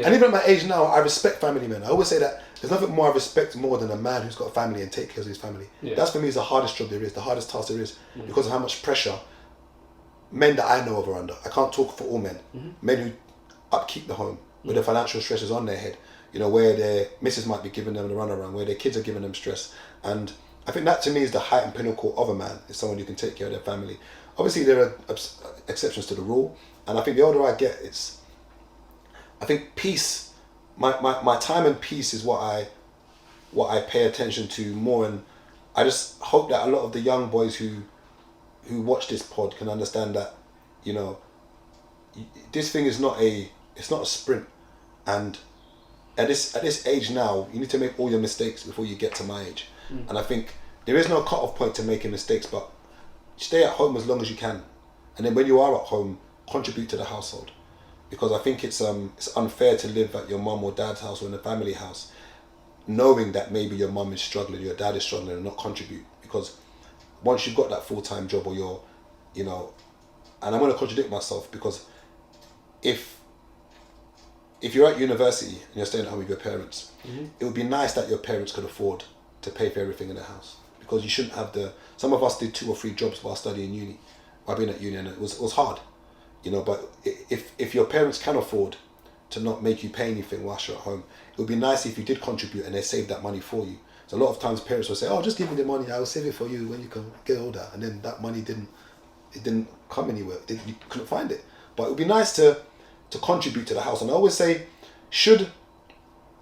And even at my age now, I respect family men. I always say that there's nothing more I respect more than a man who's got a family and take care of his family. That's for me is the hardest job there is, the hardest task there is, because of how much pressure men that I know of are under. I can't talk for all men. Men who upkeep the home, where the financial stress is on their head, you know, where their missus might be giving them the runaround, where their kids are giving them stress. And I think that to me is the height and pinnacle of a man, is someone who can take care of their family. Obviously there are exceptions to the rule, and I think the older I get, I think peace, my time and peace is what I pay attention to more, and I just hope that a lot of the young boys who watch this pod can understand that, you know, this thing is not a sprint, and at this age now, you need to make all your mistakes before you get to my age. And I think there is no cut-off point to making mistakes, but stay at home as long as you can, and then when you are at home, contribute to the household, because I think it's unfair to live at your mum or dad's house or in a family house knowing that maybe your mum is struggling, your dad is struggling, and not contribute. Because once you've got that full-time job, or you're, you know, and I'm going to contradict myself, because if you're at university and you're staying at home with your parents, it would be nice that your parents could afford to pay for everything in the house, because you shouldn't have some of us did 2 or 3 jobs while studying uni, while being at uni, and it was hard, you know. But if your parents can afford to not make you pay anything whilst you're at home, it would be nice if you did contribute and they saved that money for you. So a lot of times parents will say, oh, just give me the money, I will save it for you when you can get older, and then that money didn't come anywhere, you couldn't find it. But it would be nice to contribute to the house. And I always say, I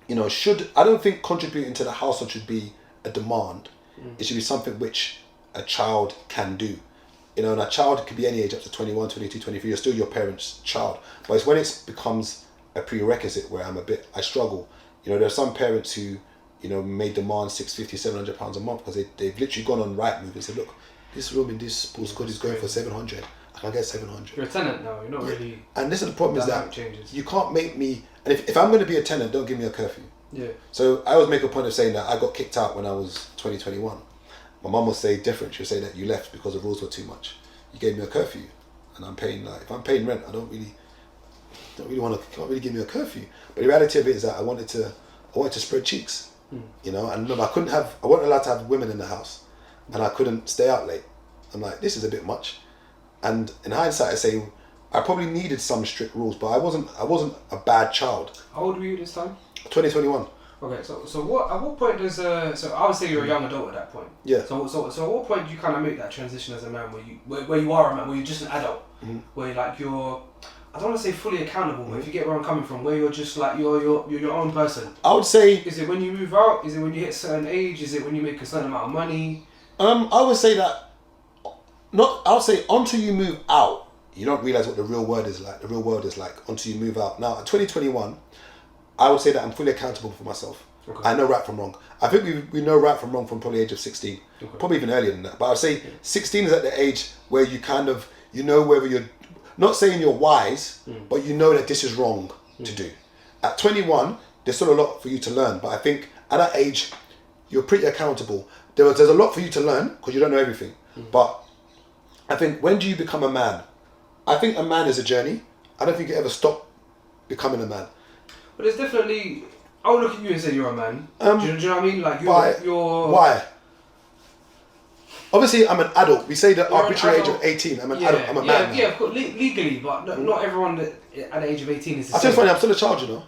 don't think contributing to the household should be a demand. It should be something which a child can do. You know, and a child could be any age up to 21, 22, 23, you're still your parents' child. But it's when it becomes a prerequisite where I struggle. You know, there are some parents who, you know, may demand £650, £700 a month, because they've literally gone on Rightmove and said, look, this room in this postcode is going for 700. I can get 700. You're a tenant now, you're not really... And this is the problem, is that changes. You can't make me... And if I'm going to be a tenant, don't give me a curfew. Yeah. So I always make a point of saying that I got kicked out when I was 21. My mum will say different. She'll say that you left because the rules were too much. You gave me a curfew, and I'm paying, like, if I'm paying rent, I don't really want to, can't really give me a curfew. But the reality of it is that I wanted to spread cheeks, you know. And remember, I wasn't allowed to have women in the house, and I couldn't stay out late. I'm like, this is a bit much. And in hindsight, I say I probably needed some strict rules, but I wasn't a bad child. How old were you this time? 2021. Okay, so at what point does so I would say you're a young adult at that point. Yeah. So at what point do you kind of make that transition as a man, where you are a man, where you're just an adult, where you're I don't want to say fully accountable, but if you get where I'm coming from, where you're just like you're your own person. I would say. Is it when you move out? Is it when you hit a certain age? Is it when you make a certain amount of money? I would say that. I would say until you move out, you don't realize what the real world is like. The real world is like until you move out. Now, at 2021, I would say that I'm fully accountable for myself. Okay. I know right from wrong. I think we know right from wrong from probably the age of 16. Okay. Probably even earlier than that. But I would say 16 is at the age where you kind of, you know whether you're, not saying you're wise, but you know that this is wrong to do. At 21, there's still a lot for you to learn. But I think at that age, you're pretty accountable. There's a lot for you to learn because you don't know everything. But I think, when do you become a man? I think a man is a journey. I don't think you ever stop becoming a man. But there's definitely... I would look at you and say you're a man. Do you know what I mean? Like you're... Why? Obviously, I'm an adult. We say the arbitrary age of 18. I'm an adult. I'm a man now. Yeah, of course, legally, but not everyone at the age of 18 is the same. I tell you funny, I'm still a child, you know.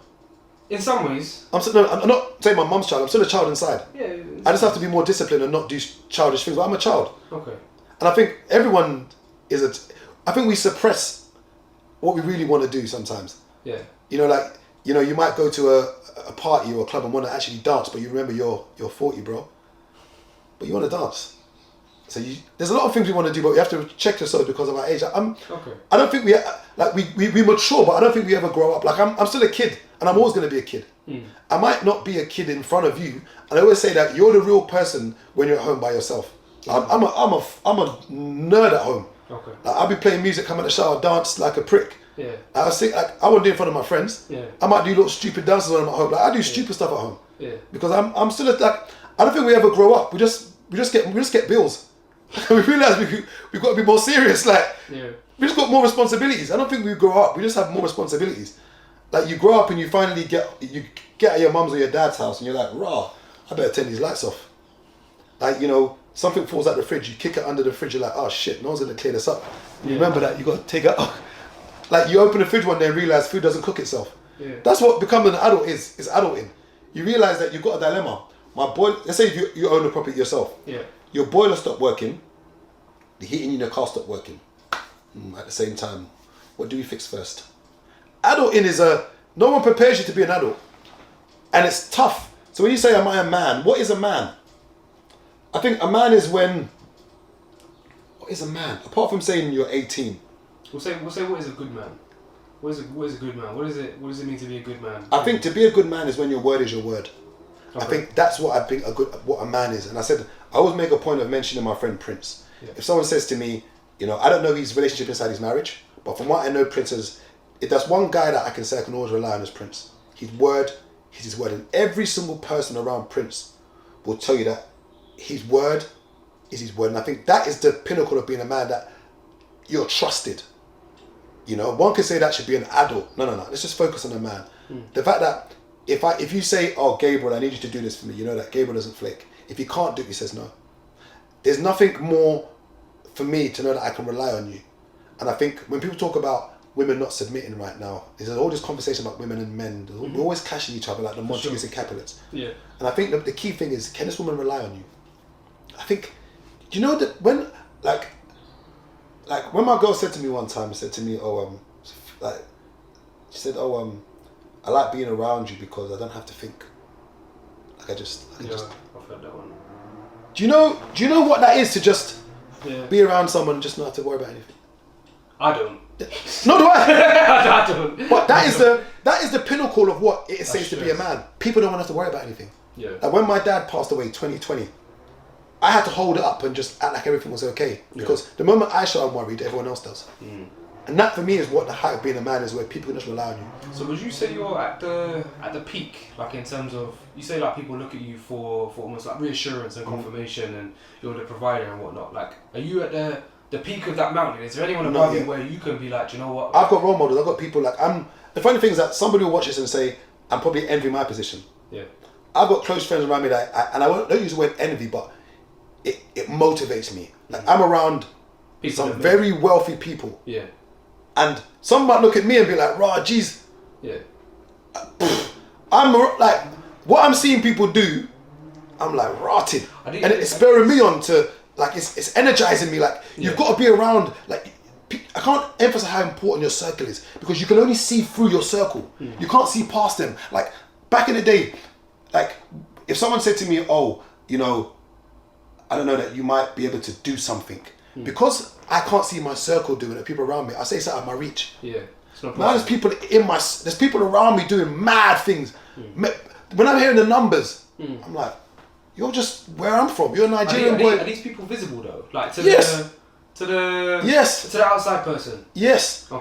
In some ways. I'm not saying my mum's child. I'm still a child inside. Yeah. I just have to be more disciplined and not do childish things. But I'm a child. Okay. And I think everyone is I think we suppress what we really want to do sometimes. Yeah. You know, like, you know, you might go to a party or a club and want to actually dance, but you remember you're 40, bro. But you want to dance. So there's a lot of things we want to do, but we have to check ourselves because of our age. I don't think we mature, but I don't think we ever grow up. Like I'm still a kid, and I'm always going to be a kid. I might not be a kid in front of you, and I always say that you're the real person when you're at home by yourself. I'm a nerd at home. Okay. Like, I'll be playing music, come out the shower, dance like a prick. Yeah. I was like, I won't do it in front of my friends. Yeah. I might do little stupid dances when I'm at home. Like I do stupid stuff at home. Yeah. Because I'm still like, I don't think we ever grow up. We just get bills. We realise we've got to be more serious. Like we just got more responsibilities. I don't think we grow up. We just have more responsibilities. Like you grow up and you finally get at your mum's or your dad's house and you're like, rah, I better turn these lights off. Like, you know, something falls out the fridge, you kick it under the fridge, you're like, oh shit, no one's gonna clear this up. You remember that, you gotta take it out. Like you open the fridge one day and realise food doesn't cook itself. Yeah. That's what becoming an adult is adulting. You realise that you've got a dilemma. Let's say you own the property yourself. Yeah. Your boiler stopped working, the heating in your car stopped working. At the same time, what do we fix first? Adulting is no one prepares you to be an adult. And it's tough. So when you say, am I a man? What is a man? I think a man is when... What is a man? Apart from saying you're 18. We'll say what is a good man? What is a good man? What does it mean to be a good man? I think to be a good man is when your word is your word. Okay. I think that's what I think what a man is. And I always make a point of mentioning my friend Prince. Yeah. If someone says to me, you know, I don't know his relationship inside his marriage, but from what I know Prince is, if there's one guy that I can say I can always rely on is Prince. His word is his word. And every single person around Prince will tell you that his word is his word. And I think that is the pinnacle of being a man, that you're trusted. You know, one could say that should be an adult. No. Let's just focus on the man. The fact that if you say, oh, Gabriel, I need you to do this for me, you know that Gabriel doesn't flake. If he can't do it, he says no. There's nothing more for me to know that I can rely on you. And I think when people talk about women not submitting right now, there's all this conversation about women and men. We're always clashing each other like the Montagues and Capulets. Yeah. And I think the key thing is, can this woman rely on you? I think, do you know that when, like when my girl said to me one time, she said, I like being around you because I don't have to think. I've heard that one. Do you know what that is, to just be around someone and just not have to worry about anything? I don't. No, do I? I don't. But that is the pinnacle of what it says to be a man. People don't want to have to worry about anything. Yeah. Like when my dad passed away 2020, I had to hold it up and just act like everything was okay. Because the moment I show I'm worried, everyone else does. And that for me is what the height of being a man is, where people can just rely on you. So would you say you're at the peak, like in terms of, you say like people look at you for almost like reassurance and confirmation, and you're the provider and whatnot. Like, are you at the peak of that mountain? Is there anyone above you where you can be like, do you know what? I've got role models. I've got people like the funny thing is that somebody will watch this and say, I'm probably envying my position. Yeah. I've got close friends around me that I don't use the word envy, but it motivates me. Like I'm around some very wealthy people. Yeah. And some might look at me and be like, rah, geez. Yeah. I'm like, what I'm seeing people do, I'm like rotted. And it's spurring me on to, like, it's energizing me. Like, you've got to be around, like, I can't emphasize how important your circle is, because you can only see through your circle. You can't see past them. Like, back in the day, like, if someone said to me, oh, you know, I don't know, that you might be able to do something. Because I can't see my circle doing it, people around me, I say it's out of my reach. Yeah. Now there's people around me doing mad things. When I'm hearing the numbers, I'm like, you're just where I'm from. You're a Nigerian boy. Are these people visible though? Like to the outside person? Yes. Okay.